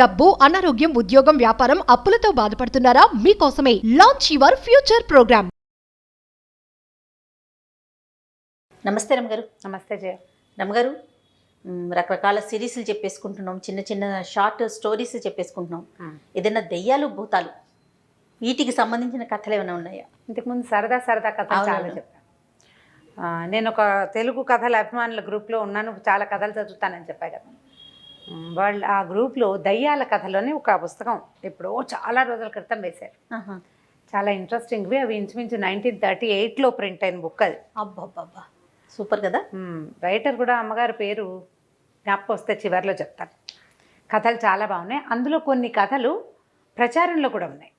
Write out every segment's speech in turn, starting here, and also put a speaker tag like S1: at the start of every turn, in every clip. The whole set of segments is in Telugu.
S1: డబ్బు, అనారోగ్యం, ఉద్యోగం, వ్యాపారం, అప్పులతో బాధపడుతున్నారా? మీకోసమే లాంచ్ యువర్ ఫ్యూచర్ ప్రోగ్రామ్.
S2: నమస్తే రమగారు.
S3: నమస్తే జయ.
S2: రమగారు, రకరకాల సిరీస్లు చెప్పేసుకుంటున్నాం, చిన్న చిన్న షార్ట్ స్టోరీస్ చెప్పేసుకుంటున్నాం. ఏదైనా దెయ్యాలు, భూతాలు వీటికి సంబంధించిన కథలు ఏమైనా ఉన్నాయా?
S3: ఇంతకుముందు సరదా సరదా కథలు చాలా చెప్పాను. నేను ఒక తెలుగు కథల అభిమానుల గ్రూప్లో ఉన్నాను, చాలా కథలు చదువుతానని చెప్పా కదా. వాళ్ళు ఆ గ్రూప్లో దయ్యాల కథలోని ఒక పుస్తకం ఎప్పుడో చాలా రోజుల క్రితం వేశారు. చాలా ఇంట్రెస్టింగ్వి. అవి ఇంచుమించు 1938లో ప్రింట్ అయిన బుక్ అది.
S2: అబ్బాబ్బా, సూపర్ కదా.
S3: రైటర్ కూడా అమ్మగారి పేరు జ్ఞాపకం వస్తే చివరిలో చెప్తాను. కథలు చాలా బాగున్నాయి. అందులో కొన్ని కథలు ప్రచారంలో కూడా ఉన్నాయి.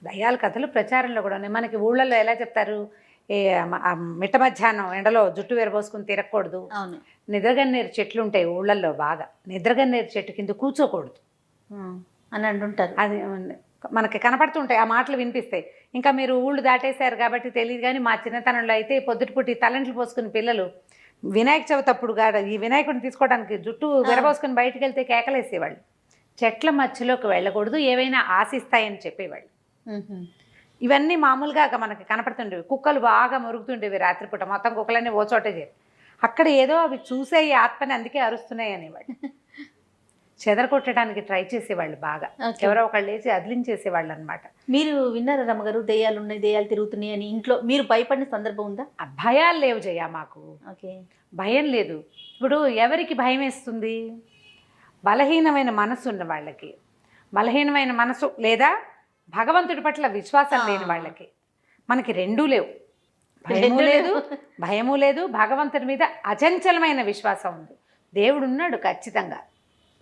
S3: దయ్యాల కథలు ప్రచారంలో కూడా ఉన్నాయి. మనకి ఊళ్ళల్లో ఎలా చెప్తారు, మిట్ట మధ్యాహ్నం ఎండలో జుట్టు విరబోసుకుని తిరగకూడదు, నిద్రగన్నేరు చెట్లు ఉంటాయి ఊళ్ళల్లో, బాగా నిద్రగన్నేరు చెట్టు కింద కూర్చోకూడదు
S2: అని అంటుంటారు.
S3: అది మనకి కనపడుతుంటాయి, ఆ మాటలు వినిపిస్తాయి. ఇంకా మీరు ఊళ్ళు దాటేశారు కాబట్టి తెలియదు, కానీ మా చిన్నతనంలో అయితే పొద్దుటిపూటి తలంట్లు పోసుకుని పిల్లలు వినాయక చవితి అప్పుడు ఈ వినాయకుడిని తీసుకోవడానికి జుట్టు విరబోసుకుని బయటికి వెళ్తే కేకలేసేవాళ్ళు. చెట్ల మధ్యలోకి వెళ్ళకూడదు, ఏవైనా ఆశిస్తాయని చెప్పేవాళ్ళు. ఇవన్నీ మామూలుగా మనకి కనపడుతుండేవి. కుక్కలు బాగా మురుగుతుండేవి రాత్రిపూట, మొత్తం కుక్కలన్నీ ఓ చోటే చేరి. అక్కడ ఏదో అవి చూసే ఈ ఆత్మని అందుకే అరుస్తున్నాయి అనేవాళ్ళు. చెదరకొట్టడానికి ట్రై చేసేవాళ్ళు బాగా. ఎవరో ఒకళ్ళు లేచి అదిలించేసేవాళ్ళు అనమాట.
S2: మీరు విన్నారా రమ్మగారు, దెయ్యాలు ఉన్నాయి, దెయ్యాలు తిరుగుతున్నాయి అని ఇంట్లో మీరు భయపడిన సందర్భం ఉందా?
S3: భయాలు లేవు జయ, మాకు
S2: ఓకే
S3: భయం లేదు. ఇప్పుడు ఎవరికి భయం వేస్తుంది? బలహీనమైన మనసు ఉన్న వాళ్ళకి, బలహీనమైన మనసు లేదా భగవంతుడి పట్ల విశ్వాసం లేని వాళ్ళకి. మనకి రెండూ లేవు, భయము లేదు, భయము లేదు. భగవంతుడి మీద అచంచలమైన విశ్వాసం ఉంది. దేవుడు ఉన్నాడు, ఖచ్చితంగా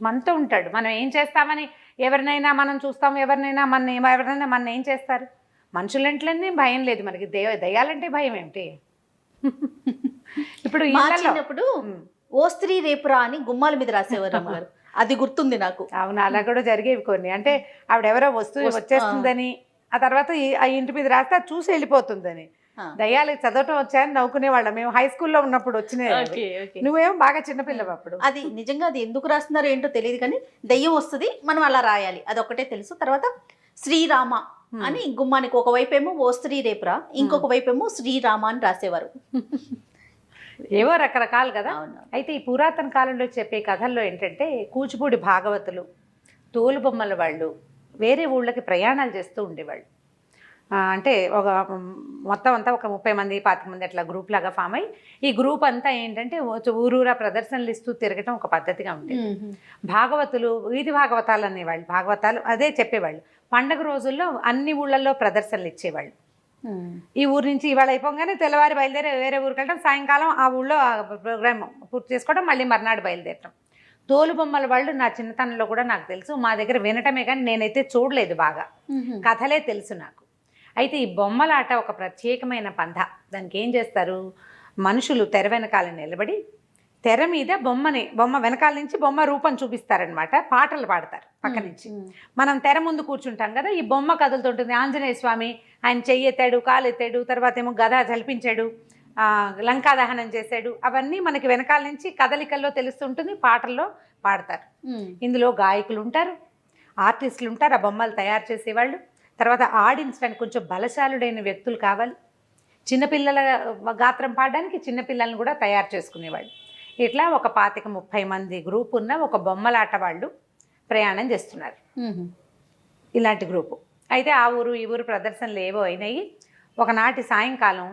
S3: మనతో ఉంటాడు. మనం ఏం చేస్తామని ఎవరినైనా మనం చూస్తాం, ఎవరినైనా మన ఏం చేస్తారు? మనుషులంటేనే భయం లేదు మనకి, దయ్యాలంటే భయం ఏమిటి? ఇప్పుడు
S2: చిన్నప్పుడు ఓ స్త్రీ రేపురా అని గుమ్మాల మీద రాసేవారు అమ్మగారు, అది గుర్తుంది నాకు.
S3: అవును, అలా కూడా జరిగేవి కొన్ని. అంటే ఆవిడెవరో వస్తువు వచ్చేస్తుందని, ఆ తర్వాత ఆ ఇంటి మీద రాస్తే అది చూసి వెళ్ళిపోతుందని. దయ్యాలకి చదవటం వచ్చాయని నవ్వుకునేవాళ్ళం మేము హై స్కూల్లో ఉన్నప్పుడు. వచ్చినాయి. నువ్వేమో బాగా చిన్నపిల్లవు అప్పుడు.
S2: అది నిజంగా అది ఎందుకు రాస్తున్నారో ఏంటో తెలియదు, కానీ దయ్యం వస్తుంది, మనం అలా రాయాలి, అది ఒకటే తెలుసు. తర్వాత శ్రీరామ అని గుమ్మానికి ఒకవైపు ఏమో ఓ స్త్రీ రేపురా, ఇంకొక వైపు ఏమో శ్రీరామ అని రాసేవారు.
S3: ఏవో రకరకాలు కదా. అయితే ఈ పురాతన కాలంలో చెప్పే కథల్లో ఏంటంటే, కూచిపూడి భాగవతులు, తోలుబొమ్మల వాళ్ళు వేరే ఊళ్ళకి ప్రయాణాలు చేస్తూ ఉండేవాళ్ళు. అంటే ఒక మొత్తం అంతా ఒక 30 మంది 25 మంది అట్లా గ్రూప్ లాగా ఫామ్ అయ్యి, ఈ గ్రూప్ అంతా ఏంటంటే ఊరూరా ప్రదర్శనలు ఇస్తూ తిరగటం ఒక పద్ధతిగా ఉండేది. భాగవతులు వీధి భాగవతాలు అనేవాళ్ళు, భాగవతాలు అదే చెప్పేవాళ్ళు. పండగ రోజుల్లో అన్ని ఊళ్ళల్లో ప్రదర్శనలు ఇచ్చేవాళ్ళు. ఈ ఊరు నుంచి ఇవాళ అయిపోగానే తెల్లవారి బయలుదేరి వేరే ఊరికి వెళ్ళడం, సాయంకాలం ఆ ఊళ్ళో ప్రోగ్రామ్ పూర్తి చేసుకోవడం, మళ్ళీ మర్నాడు బయలుదేరటం. తోలుబొమ్మల వాళ్ళు నా చిన్నతనంలో కూడా నాకు తెలుసు. మా దగ్గర వినటమే కానీ నేనైతే చూడలేదు, బాగా కథలే తెలుసు నాకు. అయితే ఈ బొమ్మలాట ఒక ప్రత్యేకమైన పంథ. దానికి ఏం చేస్తారు, మనుషులు తెర వెనకాల నిలబడి తెర మీద బొమ్మ వెనకాల నుంచి బొమ్మ రూపం చూపిస్తారనమాట. పాటలు పాడతారు పక్క నుంచి. మనం తెర ముందు కూర్చుంటాం కదా, ఈ బొమ్మ కదులుతుంటుంది. ఆంజనేయ స్వామి ఆయన చెయ్యి ఎత్తాడు, కాలు ఎత్తాడు, తర్వాత ఏమో గద జలిపించాడు, లంకా దహనం చేశాడు, అవన్నీ మనకి వెనకాల నుంచి కదలికల్లో తెలుస్తుంటుంది, పాటల్లో పాడతారు. ఇందులో గాయకులు ఉంటారు, ఆర్టిస్టులు ఉంటారు, ఆ బొమ్మలు తయారు చేసేవాళ్ళు. తర్వాత ఆడించడానికి కొంచెం బలశాలుడైన వ్యక్తులు కావాలి. చిన్నపిల్లల గాత్రం పాడడానికి చిన్నపిల్లలను కూడా తయారు చేసుకునేవాళ్ళు. ఇట్లా ఒక 25-30 మంది గ్రూప్ ఉన్న ఒక బొమ్మలాట వాళ్ళు ప్రయాణం చేస్తున్నారు, ఇలాంటి గ్రూపు. అయితే ఆ ఊరు ఈ ఊరు ప్రదర్శనలు ఏవో అయినాయి. ఒకనాటి సాయంకాలం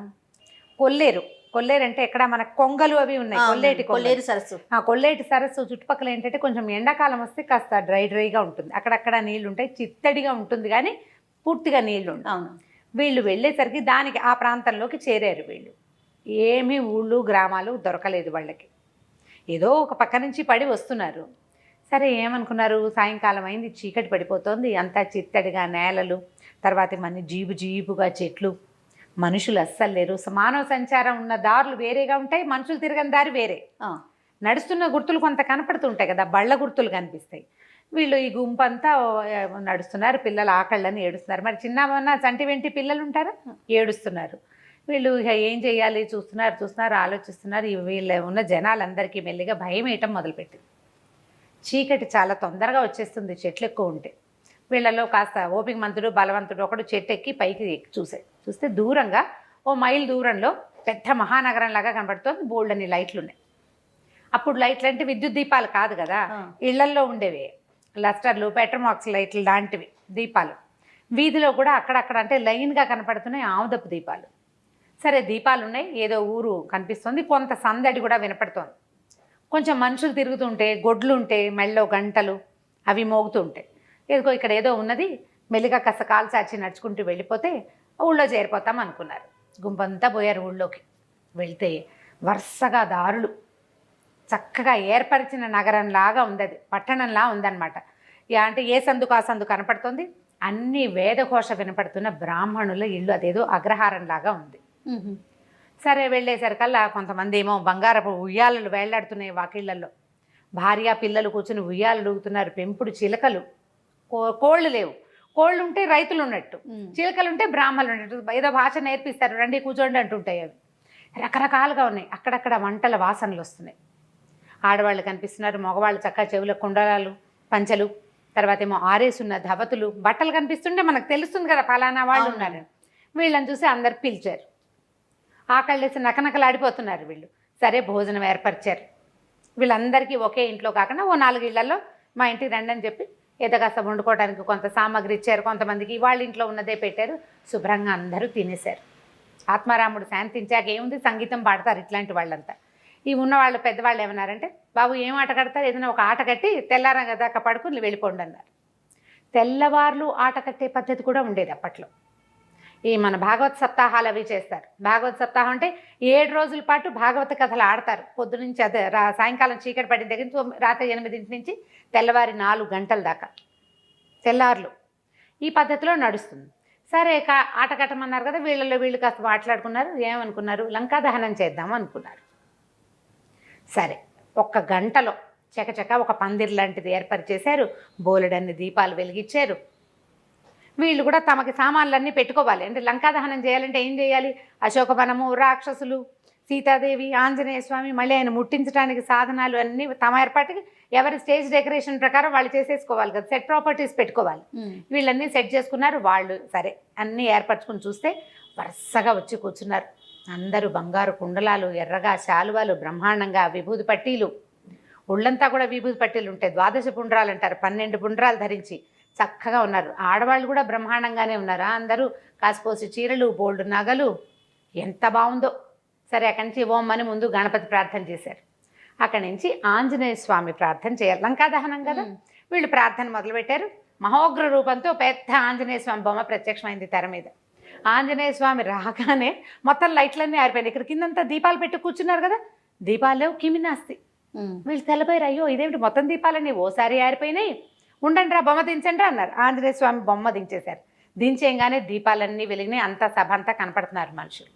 S3: కొల్లేరు అంటే ఎక్కడ మన కొంగలు అవి ఉన్నాయి, కొల్లేరు సరస్సు. కొల్లేటి సరస్సు చుట్టుపక్కల ఏంటంటే కొంచెం ఎండాకాలం వస్తే కాస్త డ్రైగా ఉంటుంది, అక్కడక్కడ నీళ్లు ఉంటాయి, చిత్తడిగా ఉంటుంది, కానీ పూర్తిగా నీళ్లు ఉంటాయి. వీళ్ళు వెళ్ళేసరికి దానికి ఆ ప్రాంతంలోకి చేరారు వీళ్ళు. ఏమీ ఊళ్ళు గ్రామాలు దొరకలేదు వాళ్ళకి. ఏదో ఒక పక్క నుంచి పడి వస్తున్నారు. సరే ఏమనుకున్నారు, సాయంకాలం అయింది, చీకటి పడిపోతుంది, అంతా చిత్తడిగా నేలలు, తర్వాత మన జీబుగా చెట్లు, మనుషులు అస్సలు లేరు. మానవ సంచారం ఉన్న దారులు వేరేగా ఉంటాయి, మనుషులు తిరగని దారి వేరే. నడుస్తున్న గుర్తులు కొంత కనపడుతుంటాయి కదా, బళ్ళ గుర్తులు కనిపిస్తాయి. వీళ్ళు ఈ గుంపంతా నడుస్తున్నారు, పిల్లలు ఆకళ్ళని ఏడుస్తున్నారు. మరి చిన్న చంటి వెంటి పిల్లలు ఉంటారా, ఏడుస్తున్నారు. వీళ్ళు ఏం చేయాలి చూస్తున్నారు, ఆలోచిస్తున్నారు. వీళ్ళు ఉన్న జనాలందరికీ మెల్లిగా భయం వేయటం మొదలుపెట్టింది. చీకటి చాలా తొందరగా వచ్చేస్తుంది చెట్లు ఎక్కువ ఉంటే. వీళ్ళలో కాస్త ఓపిక మంతుడు బలవంతుడు ఒకడు చెట్టు ఎక్కి పైకి చూస్తే దూరంగా 1 మైల్ దూరంలో పెద్ద మహానగరం లాగా కనబడుతుంది. బోల్డని లైట్లు ఉన్నాయి. అప్పుడు లైట్లు అంటే విద్యుత్ దీపాలు కాదు కదా, ఇళ్లల్లో ఉండేవి లస్టర్లు, పెట్రోమాక్స్ లైట్లు లాంటివి దీపాలు. వీధిలో కూడా అక్కడక్కడ అంటే లైన్గా కనపడుతున్నాయి ఆముదపు దీపాలు. సరే దీపాలు ఉన్నాయి, ఏదో ఊరు కనిపిస్తుంది, కొంత సందడి కూడా వినపడుతోంది. కొంచెం మనుషులు తిరుగుతుంటే, గొడ్లు ఉంటే, మెళ్ళో గంటలు అవి మోగుతూ ఉంటాయి. ఏదో ఇక్కడ ఏదో ఉన్నది, మెల్లిగా కాస్త కాలు సాచి నడుచుకుంటూ వెళ్ళిపోతే ఊళ్ళో చేరిపోతాం అనుకున్నారు. గుంపంతా పోయారు ఊళ్ళోకి. వెళ్తే వరుసగా దారులు, చక్కగా ఏర్పరిచిన నగరంలాగా ఉంది, అది పట్టణంలా ఉందన్నమాట. అంటే ఏ సందుకు ఆ సందు కనపడుతుంది, అన్ని వేదఘోష వినపడుతున్న బ్రాహ్మణుల ఇల్లు, అదేదో అగ్రహారంలాగా ఉంది. సరే వెళ్ళేసరికల్లా కొంతమంది ఏమో బంగారపు ఉయ్యాలలు వేళ్లాడుతున్నాయి వాకిళ్లలో, భార్య పిల్లలు కూర్చుని ఉయ్యాలు ఊగుతున్నారు. పెంపుడు చిలకలు, కోళ్ళు లేవు, కోళ్ళు ఉంటే రైతులు ఉన్నట్టు, చిలకలు ఉంటే బ్రాహ్మణులు ఉన్నట్టు, ఏదో భాష నేర్పిస్తారు, రండి కూర్చోండి అంటుంటాయి. అవి రకరకాలుగా ఉన్నాయి. అక్కడక్కడ వంటల వాసనలు వస్తున్నాయి. ఆడవాళ్ళు కనిపిస్తున్నారు, మగవాళ్ళు చక్కగా చెవుల కుండలాలు, పంచలు, తర్వాత ఏమో ఆరేసున్న ధవతులు, బట్టలు కనిపిస్తుంటే మనకు తెలుస్తుంది కదా ఫలానా వాళ్ళు ఉన్నారు. వీళ్ళని చూసి అందరు పిలిచారు. ఆకళ్ళేసి నకనకలాడిపోతున్నారు వీళ్ళు. సరే భోజనం ఏర్పరిచారు. వీళ్ళందరికీ ఒకే ఇంట్లో కాకుండా 4 ఇళ్లలో మా ఇంటికి రండి అని చెప్పి ఏదో కాస్త వండుకోవడానికి కొంత సామాగ్రి ఇచ్చారు. కొంతమందికి వాళ్ళ ఇంట్లో ఉన్నదే పెట్టారు. శుభ్రంగా అందరూ తినేశారు. ఆత్మారాముడు శాంతించాక ఏముంది, సంగీతం పాడతారు ఇట్లాంటి వాళ్ళంతా. ఈ ఉన్నవాళ్ళు పెద్దవాళ్ళు ఏమన్నారంటే, బాబు ఏం ఆట కడతారు, ఏదైనా ఒక ఆట కట్టి తెల్లారదాకా పడుకుని వెళ్ళిపోండి అన్నారు. తెల్లవార్లు ఆట కట్టే పద్ధతి కూడా ఉండేది అప్పట్లో. ఈ మన భాగవత సప్తాహాలు అవి చేస్తారు. భాగవత సప్తాహం అంటే 7 రోజుల పాటు భాగవత కథలు ఆడతారు. పొద్దునుంచి అదే సాయంకాలం చీకటి పడిన దగ్గర నుంచి రాత్రి 8 నుంచి తెల్లవారి 4 గంటల దాకా తెల్లార్లు ఈ పద్ధతిలో నడుస్తుంది. సరే ఆట కట్టమన్నారు కదా, వీళ్ళలో వీళ్ళు కాస్త మాట్లాడుకున్నారు. ఏమనుకున్నారు, లంకా దహనం చేద్దాం అనుకున్నారు. సరే 1 గంటలో చకచక ఒక పందిరి లాంటిది ఏర్పరిచేశారు. బోలెడన్ని దీపాలు వెలిగించారు. వీళ్ళు కూడా తమకి సామాన్లన్నీ పెట్టుకోవాలి. అంటే లంకా దహనం చేయాలంటే ఏం చేయాలి, అశోకవనము, రాక్షసులు, సీతాదేవి, ఆంజనేయ స్వామి, మళ్ళీ ఆయన ముట్టించడానికి సాధనాలు అన్నీ తమ ఏర్పాటుకి ఎవరి స్టేజ్ డెకరేషన్ ప్రకారం వాళ్ళు చేసేసుకోవాలి కదా, సెట్ ప్రాపర్టీస్ పెట్టుకోవాలి. వీళ్ళన్నీ సెట్ చేసుకున్నారు. వాళ్ళు సరే అన్నీ ఏర్పరచుకుని చూస్తే వరుసగా వచ్చి కూర్చున్నారు. అందరూ బంగారు కుండలాలు, ఎర్రగా శాలువాలు, బ్రహ్మాండంగా విభూది పట్టీలు, ఒళ్ళంతా కూడా విభూది పట్టీలు ఉంటాయి. 12 పుండ్రాలు అంటారు, 12 పుండ్రాలు ధరించి చక్కగా ఉన్నారు. ఆడవాళ్ళు కూడా బ్రహ్మాండంగానే ఉన్నారు. అందరూ కాసిపోసి చీరలు, బోల్డ్ నగలు, ఎంత బాగుందో. సరే అక్కడి నుంచి ఓం అని ముందు గణపతి ప్రార్థన చేశారు. అక్కడి నుంచి ఆంజనేయ స్వామి ప్రార్థన చేయాలి, లంకా దహనం కదా. వీళ్ళు ప్రార్థన మొదలుపెట్టారు. మహోగ్ర రూపంతో పెద్ద ఆంజనేయ స్వామి బొమ్మ ప్రత్యక్షమైంది తెర మీద. ఆంజనేయ స్వామి రాగానే మొత్తం లైట్లన్నీ ఆరిపోయినాయి. ఇక్కడ కిందంతా దీపాలు పెట్టి కూర్చున్నారు కదా, దీపాలు కిమినాస్తి. వీళ్ళు తెల్లబోయారు, అయ్యో ఇదేమిటి మొత్తం దీపాలన్నీ ఓసారి ఆరిపోయినాయి, ఉండండి రా బొమ్మ దించండి అన్నారు. ఆంజనేయ స్వామి బొమ్మ దించేశారు. దించేయగానే దీపాలన్నీ వెలిగినాయి. అంతా సభ అంతా కనపడుతున్నారు మనుషులు.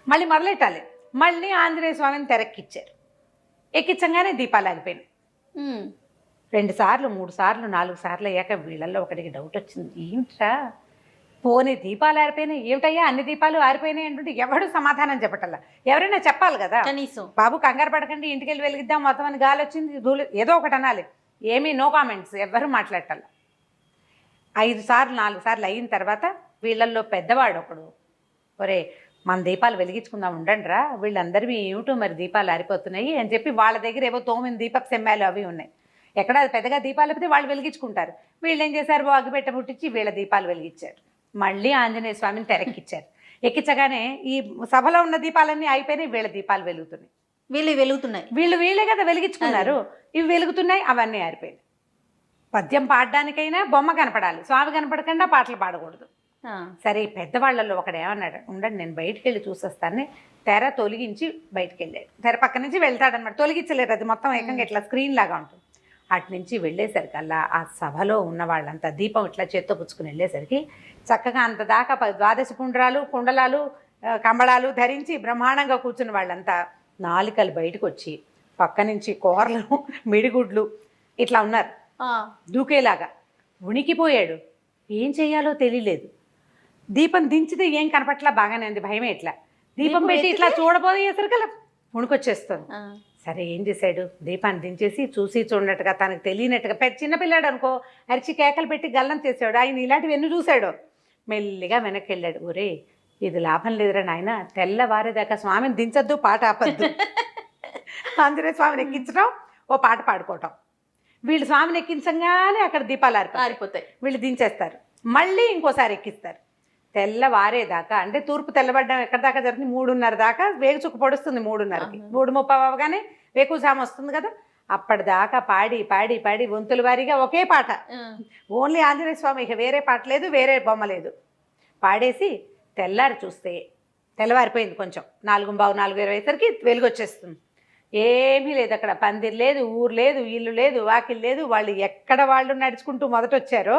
S3: మళ్ళీ మొదలెట్టాలి. మళ్ళీ ఆంజనేయ స్వామిని తెరక్కిచ్చారు. ఎక్కించగానే దీపాలు ఆగిపోయినాయి. 2 సార్లు 3 సార్లు 4 సార్లు అయ్యాక వీళ్ళల్లో ఒకటికి డౌట్ వచ్చింది, ఏంట్రా పోనీ దీపాలు ఆరిపోయినాయి, ఏమిటయ్యా అన్ని దీపాలు ఆరిపోయినాయి అంటుంటే ఎవడు సమాధానం చెప్పటల్లా. ఎవరైనా చెప్పాలి కదా,
S2: కనీసం
S3: బాబు కంగారు పడకండి ఇంటికి వెళ్ళి వెలిగిద్దాం, మొత్తం అని గాలి వచ్చింది ధూళి, ఏదో ఒకటి అనాలి. ఏమీ నో కామెంట్స్, ఎవ్వరూ మాట్లాడాల. 5 సార్లు 4 సార్లు అయిన తర్వాత వీళ్ళల్లో పెద్దవాడు ఒకడు, ఒరే మన దీపాలు వెలిగించుకుందాం ఉండండి రా, వీళ్ళందరివి ఏమిటో మరి దీపాలు ఆరిపోతున్నాయి అని చెప్పి వాళ్ళ దగ్గర ఏవో 9 దీపక సెమ్మాలు అవి ఉన్నాయి. ఎక్కడ పెద్దగా దీపాలు అయితే వాళ్ళు వెలిగించుకుంటారు. వీళ్ళు ఏం చేశారు, అగ్గిపెట్ట ముట్టించి వీళ్ళ దీపాలు వెలిగించారు. మళ్ళీ ఆంజనేయ స్వామిని తెరక్కిచ్చారు. ఎక్కించగానే ఈ సభలో ఉన్న దీపాలన్నీ అయిపోయినాయి, వీళ్ళ దీపాలు వెలుగుతున్నాయి. వీళ్ళే కదా వెలిగించుకున్నారు, ఇవి వెలుగుతున్నాయి, అవన్నీ ఆరిపోయినాయి. పద్యం పాడడానికైనా బొమ్మ కనపడాలి, స్వామి కనపడకుండా పాటలు పాడకూడదు. సరే పెద్దవాళ్ళల్లో ఒకడు ఏమన్నాడు, ఉండండి నేను బయటికి వెళ్ళి చూసేస్తాను. తెర తొలగించి బయటికి వెళ్ళాడు. తెర పక్క నుంచి వెళ్తాడనమాట, తొలగించలేరు, అది మొత్తం ఏకంగా ఇట్లా స్క్రీన్ లాగా ఉంటుంది. అటు నుంచి వెళ్ళేసరికల్లా ఆ సభలో ఉన్న వాళ్ళంతా దీపం ఇట్లా చేత్తో పుచ్చుకుని వెళ్ళేసరికి చక్కగా అంత దాకా 12 పుండ్రాలు, కుండలాలు, కంబళాలు ధరించి బ్రహ్మాండంగా కూర్చున్న వాళ్ళంతా నాలికలు బయటకు వచ్చి పక్క నుంచి కూరలు, మిడిగుడ్లు ఇట్లా ఉన్నారు దూకేలాగా. ఉనికిపోయాడు, ఏం చేయాలో తెలియలేదు. దీపం దించితే ఏం కనపట్లా, బాగానే ఉంది, భయమే. ఇట్లా దీపం పెట్టి ఇట్లా చూడబోయేసరికల్లా ఉణుకొచ్చేస్తుంది. సరే ఏం చేశాడు, దీపాన్ని దించేసి చూసి చూడనట్టుగా తనకు తెలియనట్టుగా చిన్నపిల్లాడు అనుకో అరిచి కేకలు పెట్టి గల్లం చేసాడు. ఆయన ఇలాంటివి ఎన్ని చూశాడు. మెల్లిగా వెనక్కి వెళ్ళాడు. ఒరే ఇది లాభం లేదురా నాయన, తెల్లవారేదాకా స్వామిని దించొద్దు, పాట ఆపద్దు. ఆంజనేయ స్వామిని ఎక్కించడం, ఓ పాట పాడుకోవటం. వీళ్ళు స్వామిని ఎక్కించగానే అక్కడ దీపాలు
S2: ఆరిపోతాయి.
S3: వీళ్ళు దించేస్తారు, మళ్ళీ ఇంకోసారి ఎక్కిస్తారు. తెల్లవారేదాకా అంటే తూర్పు తెల్లబడ్డం ఎక్కడి దాకా జరుగుతుంది, 3:30 దాకా వేగు చుక్క పొడుస్తుంది. 3:30కి 3:30 అవ్వగానే వేకుజాము వస్తుంది కదా, అప్పటిదాకా పాడి పాడి పాడి వంతుల వారీగా ఒకే పాట, ఓన్లీ ఆంజనేయ స్వామి, ఇక వేరే పాట లేదు, వేరే బొమ్మ లేదు. పాడేసి తెల్లారి చూస్తే తెల్లవారిపోయింది. కొంచెం 4:15 4:20 అయ్యేసరికి వెలుగు వచ్చేస్తుంది. ఏమీ లేదు అక్కడ, పందిరి లేదు, ఊరు లేదు, ఇల్లు లేదు, వాకిలు లేదు. వాళ్ళు ఎక్కడ వాళ్ళు నడుచుకుంటూ మొదట వచ్చారో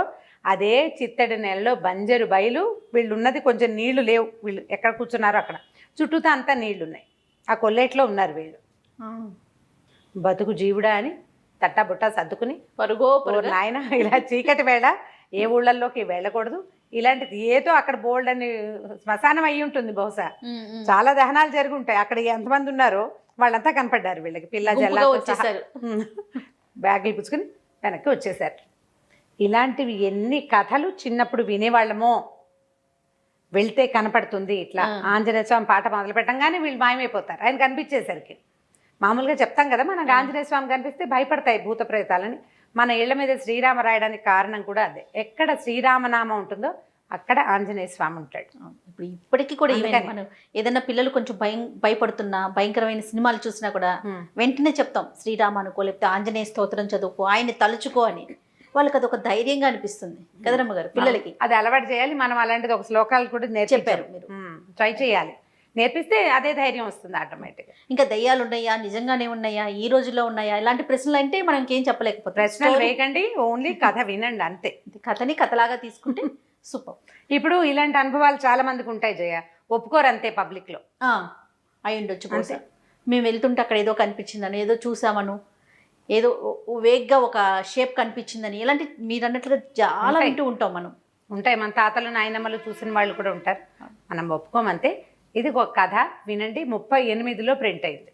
S3: అదే చిత్తడి నెలలో బంజరు బయలు. వీళ్ళు ఉన్నది కొంచెం నీళ్లు లేవు, వీళ్ళు ఎక్కడ కూర్చున్నారో అక్కడ చుట్టూతా అంతా నీళ్లు ఉన్నాయి. ఆ కొల్లేట్లో ఉన్నారు వీళ్ళు. బతుకు జీవుడా అని తట్టా బుట్టా సర్దుకుని
S2: పరుగో
S3: నాయన ఇలా చీకటి వేళ ఏ ఊళ్ళల్లోకి వెళ్ళకూడదు, ఇలాంటిది ఏదో అక్కడ బోల్డ్ అని శ్మశానం అయ్యి ఉంటుంది బహుశా. చాలా దహనాలు జరిగి ఉంటాయి అక్కడ. ఎంతమంది ఉన్నారో వాళ్ళంతా కనపడ్డారు వీళ్ళకి. పిల్ల జల్లా
S2: వచ్చేసారు,
S3: బ్యాగులు పుచ్చుకుని వెనక్కి వచ్చేసారు. ఇలాంటివి ఎన్ని కథలు చిన్నప్పుడు వినేవాళ్ళమో. వెళ్తే కనపడుతుంది ఇట్లా ఆంజనేయ స్వామి పాట మొదలు పెట్టంగానే వీళ్ళు మాయమైపోతారు ఆయన కనిపించేసరికి. మామూలుగా చెప్తాం కదా, మనకు ఆంజనేయ స్వామి కనిపిస్తే భయపడతాయి భూత ప్రేతాలని. మన ఇళ్ల మీద శ్రీరామ రాయడానికి కారణం కూడా అదే. ఎక్కడ శ్రీరామనామం ఉంటుందో అక్కడ ఆంజనేయ స్వామి ఉంటాడు.
S2: ఇప్పటికీ కూడా మనం ఏదైనా పిల్లలు కొంచెం భయపడుతున్నా, భయంకరమైన సినిమాలు చూసినా కూడా వెంటనే చెప్తాం శ్రీరామ అనుకో, లేకపోతే ఆంజనేయ స్తోత్రం చదువుకో, ఆయన్ని తలుచుకో అని. వాళ్ళకి అది ఒక ధైర్యంగా అనిపిస్తుంది కదరమ్మ గారు పిల్లలకి.
S3: అది అలవాటు చేయాలి మనం. అలాంటిది ఒక శ్లోకాలు కూడా
S2: చెప్పారు మీరు,
S3: ట్రై చేయాలి. నేర్పిస్తే అదే ధైర్యం వస్తుంది ఆటోమేటిక్గా.
S2: ఇంకా దయ్యాలు ఉన్నాయా, నిజంగానే ఉన్నాయా, ఈ రోజుల్లో ఉన్నాయా, ఇలాంటి ప్రశ్నలు అంటే మనం ఇంకేం చెప్పలేకపోతే.
S3: ప్రశ్నలు వేయకండి, ఓన్లీ కథ వినండి అంతే.
S2: కథని కథలాగా తీసుకుంటే సూపర్.
S3: ఇప్పుడు ఇలాంటి అనుభవాలు చాలా మందికి ఉంటాయి జయ, ఒప్పుకోరు అంతే పబ్లిక్లో.
S2: అయి ఉండొచ్చు బహుశా. మేము వెళ్తుంటే అక్కడ ఏదో కనిపించిందని, ఏదో చూసామను, ఏదో వేగ్గా ఒక షేప్ కనిపించిందని, ఇలాంటి మీరు అన్నట్లుగా చాలా వింటూ ఉంటాం మనం.
S3: ఉంటాయి, మన తాతలు నాయనమ్మలు చూసిన వాళ్ళు కూడా ఉంటారు. మనం ఒప్పుకోమంతే. ఇది ఒక కథ వినండి, 38లో ప్రింట్ అయింది.